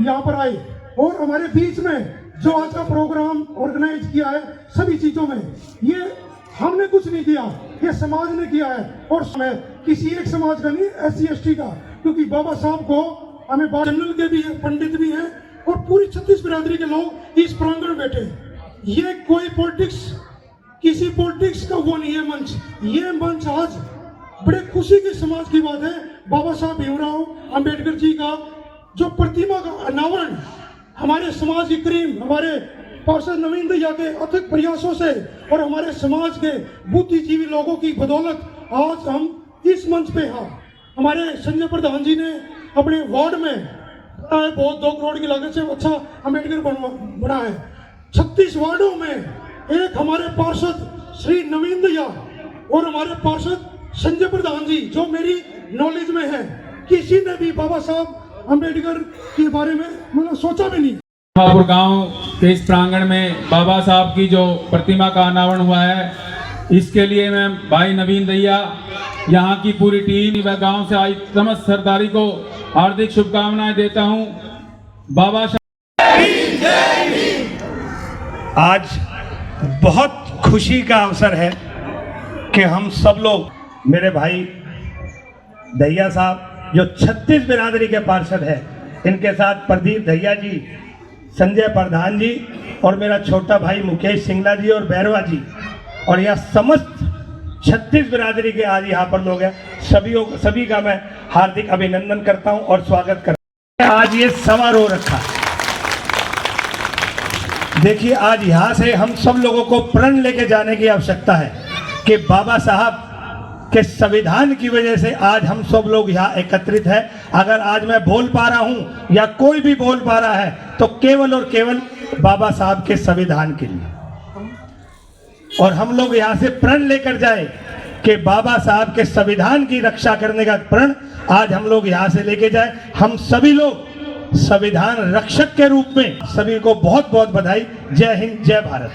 यहाँ पर आए और हमारे बीच में जो आज का प्रोग्राम ऑर्गेनाइज किया है, सभी चीजों में ये हमने कुछ नहीं किया, ये समाज ने किया है। और मैं किसी एक समाज का नहीं, SC/ST का, क्योंकि बाबा साहब को हमें जनरल के भी है, पंडित भी हैं और पूरी 36 बिरादरी के लोग इस प्रांगण में बैठे हैं। ये कोई पॉलिटिक्स, किसी पॉलिटिक्स का वो नहीं है मंच, ये मंच आज बड़े खुशी की समाज की बात है। बाबा साहब भीमराव अंबेडकर जी का जो प्रतिमा का अनावरण हमारे समाज की करीम, हमारे पार्षद नवीन दहिया के अथक प्रयासों से और हमारे समाज के बुद्धिजीवी लोगों की बदौलत आज हम इस मंच पे हैं। हमारे संजय प्रधान जी ने अपने वार्ड में बहुत 2 करोड़ की लागत से अच्छा अंबेडकर बना है। 36 वार्डों में एक हमारे पार्षद श्री नवीन दहिया और हमारे पार्षद संजय प्रधान जी, जो मेरी नॉलेज में है, किसी ने भी बाबा साहब अंबेडकर के बारे में मतलब सोचा भी नहीं। महापुर गांव के इस प्रांगण में बाबा साहब की जो प्रतिमा का अनावरण हुआ है, इसके लिए मैं भाई नवीन दहिया, यहाँ की पूरी टीम व गांव से आई समस्त सरदारी को हार्दिक शुभकामनाएं देता हूं। बाबा आज बहुत खुशी का अवसर है कि हम सब लोग, मेरे भाई दहिया साहब जो 36 बिरादरी के पार्षद है, इनके साथ प्रदीप दहिया जी, संजय प्रधान जी और मेरा छोटा भाई मुकेश सिंगला जी और बैरवा जी, और यह समस्त 36 बिरादरी के आज यहाँ पर लोग हैं, सभी का मैं हार्दिक अभिनंदन करता हूँ और स्वागत करता हूँ। आज ये समारोह रखा, देखिए आज यहाँ से हम सब लोगों को प्रण लेके जाने की आवश्यकता है कि बाबा साहब के संविधान की वजह से आज हम सब लोग यहाँ एकत्रित हैं। अगर आज मैं बोल पा रहा हूँ या कोई भी बोल पा रहा है तो केवल और केवल बाबा साहब के संविधान के लिए। और हम लोग यहाँ से प्रण लेकर जाए कि बाबा साहब के संविधान की रक्षा करने का प्रण आज हम लोग यहाँ से लेके जाए। हम सभी लोग संविधान रक्षक के रूप में सभी को बहुत बहुत बधाई। जय हिंद, जय भारत।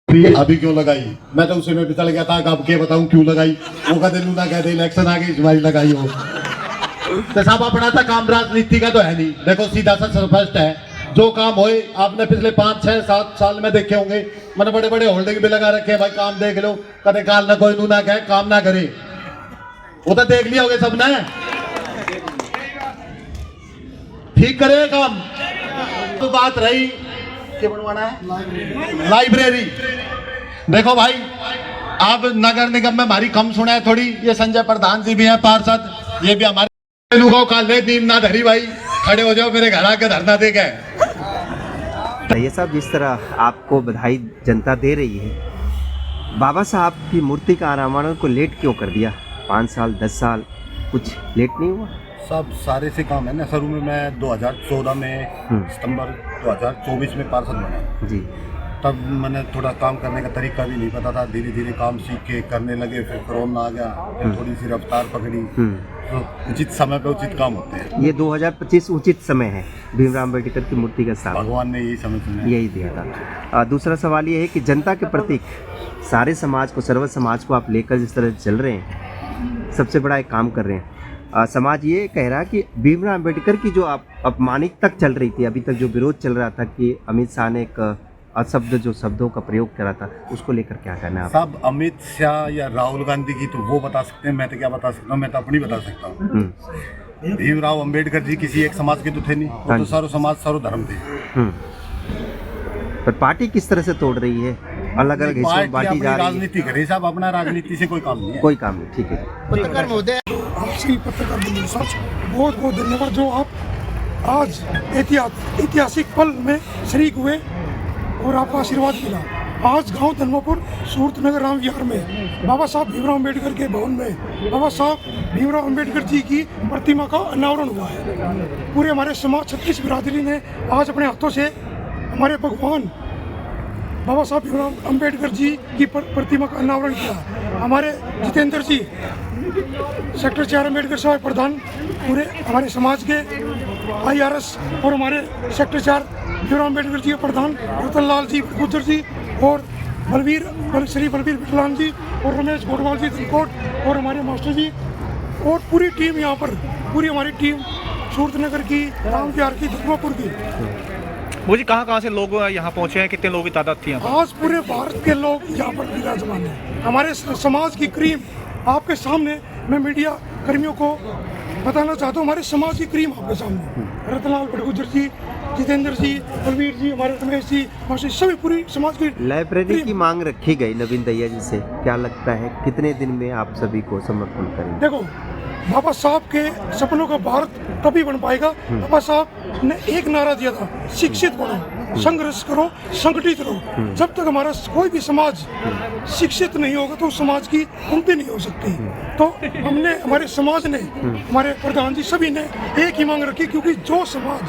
अभी क्यों लगाई? मैं तो उसी में बिचड़ गया था, अब क्या बताऊं क्यों लगाई। वो कहते लूना कहते इलेक्शन आ गई तुम्हारी लगाई हो। तो साहब अपना था काम राजनीति का तो है नहीं। देखो सीधा सा स्पष्ट है, जो काम होए आपने पिछले 5, 6, 7 साल में देखे होंगे। मैंने बड़े बड़े होल्डिंग भी लगा रखे हैं, भाई काम देख लो, कदे काल ना कोई नूना कहे काम ना करे। वो तो देख लिया होगे सबने, ठीक करे काम। तो बात रही क्या बनवाना है, लाइब्रेरी। देखो भाई, आप नगर निगम में हमारी कम सुना है थोड़ी, ये संजय प्रधान जी भी हैं पार्षद, ये भी हमारे काले नींद ना धरी भाई, खड़े हो जाओ मेरे घर आके धरना दे गए। ये सब जिस तरह आपको बधाई जनता दे रही है, बाबा साहब की मूर्ति का अनावरण को लेट क्यों कर दिया? 5 साल 10 साल कुछ लेट नहीं हुआ? सब सारे से काम है ना। शुरू में मैं 2014 में सितंबर 2024 में पार्षद बना जी। तब मैंने थोड़ा काम करने का तरीका भी नहीं पता था, धीरे धीरे काम सीख के करने लगे। फिर कोरोना आ गया, फिर थोड़ी सी रफ्तार पकड़ी। तो उचित समय पे उचित काम होते हैं। ये 2025 उचित समय है भीमराव अम्बेडकर की मूर्ति का स्थापना, भगवान ने यही समय चुना, यही दिया था। दूसरा सवाल ये है कि जनता के प्रति सारे समाज को, सर्व समाज को आप लेकर जिस तरह चल रहे हैं, सबसे बड़ा एक काम कर रहे हैं। समाज ये कह रहा है कि भीमराव अम्बेडकर की जो अपमानित तक चल रही थी, अभी तक जो विरोध चल रहा था कि अमित शाह ने एक अशब्द जो शब्दों का प्रयोग करा था, उसको लेकर क्या कहना है? साहब अमित शाह या राहुल गांधी की तो वो बता सकते हैं, मैं तो क्या बता सकता हूँ, मैं तो अपनी बता सकता हूँ। भीमराव अम्बेडकर जी किसी एक समाज के तो थे नहीं, वो तो सर्व समाज सर्व धर्म थे। पर पार्टी किस तरह से तोड़ रही है, अलग अलग हिस्सों में बांटी जा रही है। राजनीति करे साहब, अपना राजनीति से कोई काम नहीं है। कोई काम नहीं, ठीक है। पत्रकार महोदय, आपसे पत्रकार बंधु बहुत बहुत धन्यवाद जो आप आज ऐतिहासिक पल में शरीक हुए और आपका आशीर्वाद मिला। आज गांव धर्मपुर सूरतनगर राम विहार में बाबा साहब भीमराव अम्बेडकर के भवन में बाबा साहब भीमराव अम्बेडकर जी की प्रतिमा का अनावरण हुआ है। पूरे हमारे समाज 36 बिरादरी ने आज अपने हाथों से हमारे भगवान बाबा साहब भीमराव अम्बेडकर जी की प्रतिमा का अनावरण किया। हमारे जितेंद्र जी सेक्टर 4 अम्बेडकर साहब प्रधान, पूरे हमारे समाज के IRS और हमारे सेक्टर 4 भीमराव अम्बेडकर जी के प्रधान रतनलाल जी गुर्जर जी और श्री बलवीर विठलान जी और रमेश गोडवाल जी धनकोट और हमारे मास्टर जी और पूरी टीम यहाँ पर, पूरी हमारी टीम सूरतनगर की, राम विहार की, धर्मापुर की। वो जी कहाँ से लोग यहाँ पहुँचे हैं, कितने लोगों की तादाद थी यहाँ पर? आज पूरे भारत के लोग यहाँ पर विराजमान हैं। हमारे समाज की क्रीम आपके सामने, मैं मीडिया कर्मियों को बताना चाहता हूँ, हमारे समाज की क्रीम आपके सामने, रतनलाल भटगुजर जी, जितेंद्र जी, बलवीर जी, हमारे रमेश जी, मासी, सभी पूरी समाज की लाइब्रेरी की मांग रखी गई नवीन दहिया जी से, क्या लगता है कितने दिन में आप सभी को समर्पण करेंगे? देखो, बाबा साहब के सपनों का भारत तभी बन पाएगा। बाबा साहब ने एक नारा दिया था, शिक्षित बनो, संघर्ष करो, संगठित रहो। जब तक हमारा कोई भी समाज शिक्षित नहीं होगा तो उस समाज की उन्नति नहीं हो सकती। तो हमने, हमारे समाज ने, हमारे प्रधान जी सभी ने एक ही मांग रखी, क्योंकि जो समाज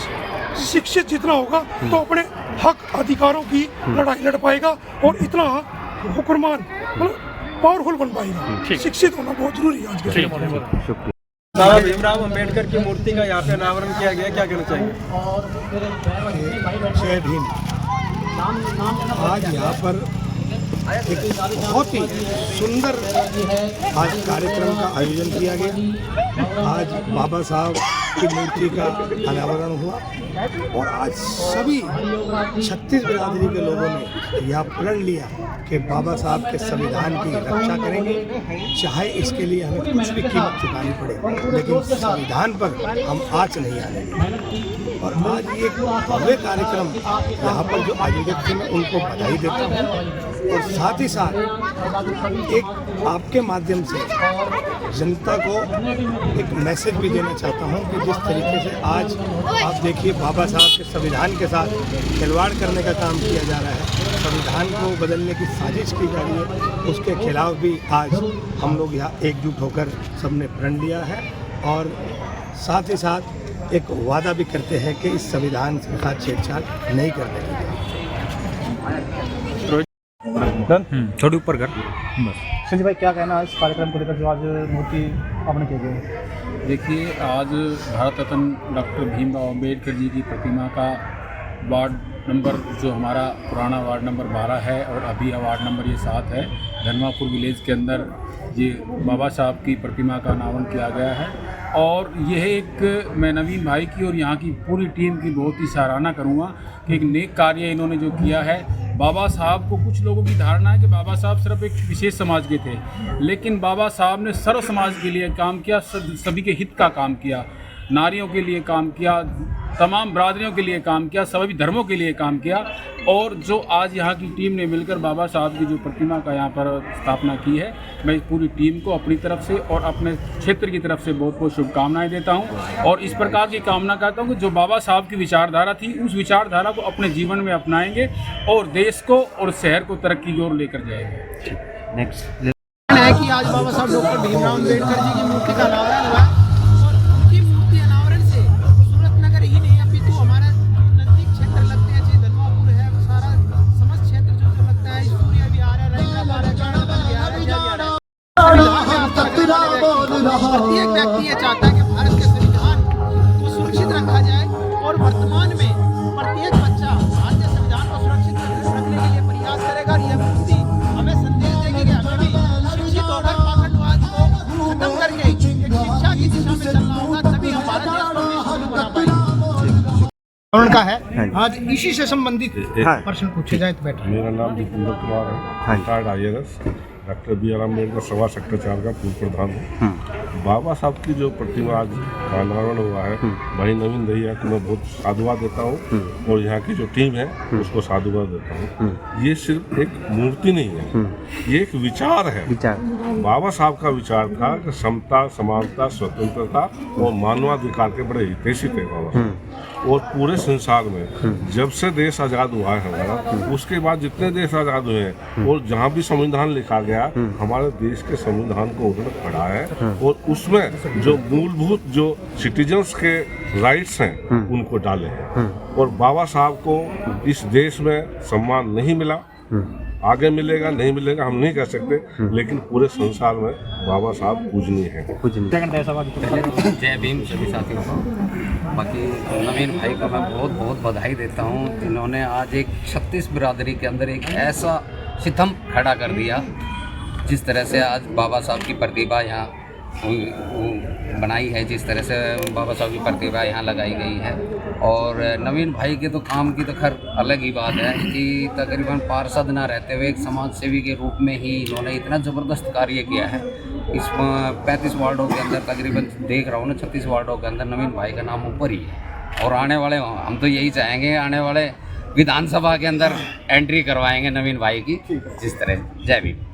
शिक्षित जितना होगा तो अपने हक अधिकारों की लड़ाई लड़ पाएगा और इतना हुक्मरान मतलब पावरफुल बन पाएगा। शिक्षित होना बहुत जरूरी है आज के समय में। शुक्रिया। बाबा भीमराव अंबेडकर की मूर्ति का यहाँ पे अनावरण किया गया, क्या कहना चाहिए? जय भीम। आज यहाँ पर एक बहुत ही सुंदर आज कार्यक्रम का आयोजन किया गया। आज बाबा साहब की मूर्ति का अनावरण हुआ और आज सभी 36 बिरादरी के लोगों ने यह प्रण लिया कि बाबा साहब के संविधान की रक्षा करेंगे, चाहे इसके लिए हमें कुछ भी कीमत चुकानी पड़े, लेकिन संविधान पर हम आँच नहीं आने देंगे। और आज ये भव्य कार्यक्रम यहाँ पर जो आयोजक थे, मैं उनको बधाई देता हूँ और साथ ही साथ एक आपके माध्यम से जनता को एक मैसेज भी देना चाहता हूँ कि जिस तरीके से आज आप देखिए बाबा साहब के संविधान के साथ खिलवाड़ करने का काम किया जा रहा है, संविधान को बदलने की साजिश की जा रही है, उसके खिलाफ भी आज हम लोग यहाँ एकजुट होकर सबने प्रण लिया है और साथ ही साथ एक वादा भी करते हैं कि इस संविधान के साथ छेड़छाड़ नहीं करने की। थोड़ी ऊपर कर बस। संजय भाई, क्या कहना है इस कार्यक्रम को लेकर जो आज मूर्ति आपने की गई? देखिए, आज भारत रत्न डॉक्टर भीमराव अंबेडकर जी की प्रतिमा का वार्ड नंबर, जो हमारा पुराना वार्ड नंबर 12 है और अभी वार्ड नंबर ये 7 है, धर्मापुर विलेज के अंदर ये बाबा साहब की प्रतिमा का अनावरण किया गया है। और यह एक, मैं नवीन भाई की और यहाँ की पूरी टीम की बहुत ही सराहना करूँगा कि एक नेक कार्य इन्होंने जो किया है। बाबा साहब को, कुछ लोगों की धारणा है कि बाबा साहब सिर्फ एक विशेष समाज के थे, लेकिन बाबा साहब ने सर्व समाज के लिए काम किया, सभी के हित का काम किया, नारियों के लिए काम किया, तमाम बरादरियों के लिए काम किया, सभी धर्मों के लिए काम किया। और जो आज यहाँ की टीम ने मिलकर बाबा साहब की जो प्रतिमा का यहाँ पर स्थापना की है, मैं इस पूरी टीम को अपनी तरफ से और अपने क्षेत्र की तरफ से बहुत बहुत शुभकामनाएं देता हूँ और इस प्रकार की कामना करता हूँ कि जो बाबा साहब की विचारधारा थी, उस विचारधारा को अपने जीवन में अपनाएंगे और देश को और शहर को तरक्की की ओर लेकर जाएंगे। नेक्स्ट है कि आज बाबा साहब डॉक्टर भीमराव अंबेडकर जी की मूर्ति का अनावरण हुआ और उनकी मूर्ति अनावरण से सूरतनगर ही नहीं अपितु हमारा नजदीक क्षेत्र लगते हैं, जैसे धर्मापुर है, वो सारा समस्त क्षेत्र जो लगता है, सूर्य विहार है, रैंकाबाद है, गणपत विहार है, जय विहार है। प्रत्येक व्यक्ति ये चाहता है कि भारत के संविधान को सुरक्षित रखा जाए और वर्तमान में प्रत्येक बच्चा भारतीय संविधान को सुरक्षित रखने के लिए प्रयास करेगा। और यह मूर्ति हमें संदेश देगी कि हमें भी शिक्षित होकर पाखंडवाद को खत्म करके एक शिक्षा की दिशा में चलना होगा, तभी हम भारत देश को विश्व बना पाएंगे। उनका है आज इसी से संबंधित प्रश्न पूछे जाए तो बेटर। मेरा नाम जितेंद्र कुमार है, retired IAS, doctor BR Ambedkar सभा सेक्टर 4 का पूर्व प्रधान हूँ। बाबा साहब की जो प्रतिमा आज अनावरण हुआ है, भाई नवीन दहिया को मैं बहुत साधुवाद देता हूँ और यहाँ की जो टीम है उसको साधुवाद देता हूँ। ये सिर्फ एक मूर्ति नहीं है, ये एक विचार है। बाबा साहब का विचार था कि समता, समानता, स्वतंत्रता और मानवाधिकार के बड़े हितैषी थे बाबा साहब। और पूरे संसार में जब से देश आज़ाद हुआ है हमारा, उसके बाद जितने देश आज़ाद हुए हैं और जहाँ भी संविधान लिखा गया, हमारे देश के संविधान को उन्होंने पढ़ा है और उसमें जो मूलभूत जो सिटीजन्स के राइट्स हैं उनको डाले हैं। और बाबा साहब को इस देश में सम्मान नहीं मिला, आगे मिलेगा नहीं मिलेगा हम नहीं कह सकते, लेकिन पूरे संसार में बाबा साहब पूजनीय हैं। जय भीम सभी साथियों को। बाकी नवीन भाई का मैं बहुत बहुत बधाई देता हूँ, इन्होंने आज एक 36 बिरादरी के अंदर एक ऐसा सितम खड़ा कर दिया, जिस तरह से आज बाबा साहब की प्रतिभा यहाँ वो बनाई है, जिस तरह से बाबा साहब की प्रतिभा यहाँ लगाई गई है। और नवीन भाई के तो काम की तो खैर अलग ही बात है कि तकरीबन पार्षद ना रहते हुए एक समाज सेवी के रूप में ही इन्होंने इतना ज़बरदस्त कार्य किया है। इस 35 वार्डों के अंदर तकरीबन देख रहा हूँ ना, 36 वार्डों के अंदर नवीन भाई का नाम ऊपर ही है। और आने वाले हम तो यही चाहेंगे, आने वाले विधानसभा के अंदर एंट्री करवाएंगे नवीन भाई की जिस तरह। जय भीम।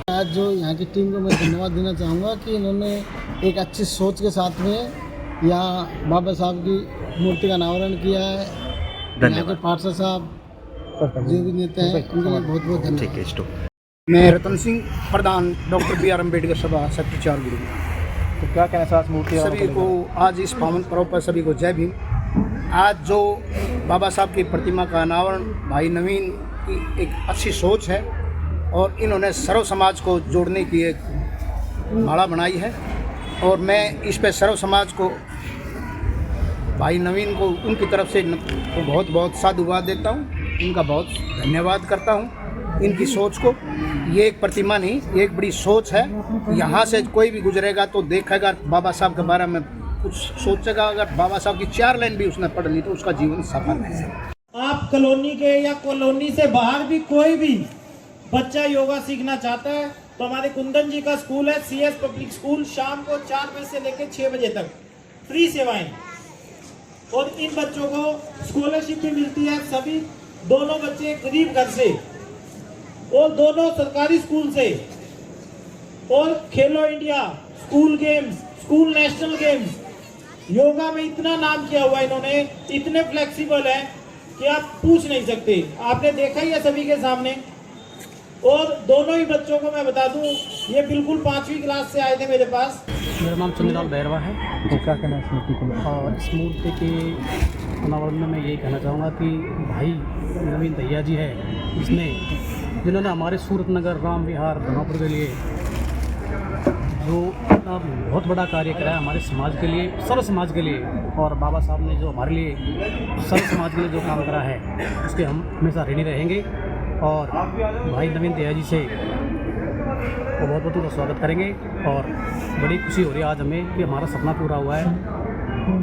आज जो यहाँ की टीम को मैं धन्यवाद देना चाहूँगा कि इन्होंने एक अच्छी सोच के साथ में यहाँ बाबा साहब की मूर्ति का अनावरण किया है। यहाँ के पार्षद साहब जो भी नेता हैं उनके लिए बहुत बहुत धन्यवाद। मैं रतन सिंह, प्रधान डॉक्टर बी आर अम्बेडकर सभा सेक्टर 4 गुरु। तो क्या कहना चाहते मूर्ति सभी को आज इस पावन पर्व पर सभी को जय भीम। आज जो बाबा साहब की प्रतिमा का अनावरण भाई नवीन की एक अच्छी सोच है और इन्होंने सर्व समाज को जोड़ने की एक माला बनाई है और मैं इस पे सर्व समाज को भाई नवीन को उनकी तरफ से बहुत बहुत साधुवाद देता हूँ, इनका बहुत धन्यवाद करता हूँ। इनकी सोच को, ये एक प्रतिमा नहीं, ये एक बड़ी सोच है। यहाँ से कोई भी गुजरेगा तो देखेगा बाबा साहब के बारे में कुछ सोचेगा। अगर बाबा साहब की 4 लाइन भी उसने पढ़ ली तो उसका जीवन सफल है। आप कॉलोनी के या कॉलोनी से बाहर भी कोई भी बच्चा योगा सीखना चाहता है तो हमारे कुंदन जी का स्कूल है, CS पब्लिक स्कूल, शाम को 4 बजे से लेकर 6 बजे तक फ्री सेवाएं। और इन बच्चों को स्कॉलरशिप भी मिलती है। सभी दोनों बच्चे गरीब घर से और दोनों सरकारी स्कूल से। और खेलो India, school games, school national games, yoga में इतना नाम किया हुआ इन्होंने, इतने फ्लेक्सिबल है कि आप पूछ नहीं सकते। आपने देखा ही है सभी के सामने। और दोनों ही बच्चों को मैं बता दूं, ये बिल्कुल 5वीं क्लास से आए थे मेरे पास। मेरा नाम चंद्रलाल बैरवा है। तो क्या कहना है इस मूर्ति को? और इस मूर्ति के अनावरण में मैं यही कहना चाहूँगा कि भाई नवीन दहिया जी है, जिन्होंने हमारे सूरत नगर, राम विहार, धनापुर के लिए जो बहुत बड़ा कार्य करा है हमारे समाज के लिए, सर्व समाज के लिए। और बाबा साहब ने जो हमारे लिए सर्व समाज के लिए जो काम करा है उसके हम हमेशा ऋणी रहेंगे। और भाई नवीन दहिया जी से वो बहुत बहुत उनका स्वागत करेंगे। और बड़ी खुशी हो रही है आज हमें कि हमारा सपना पूरा हुआ है।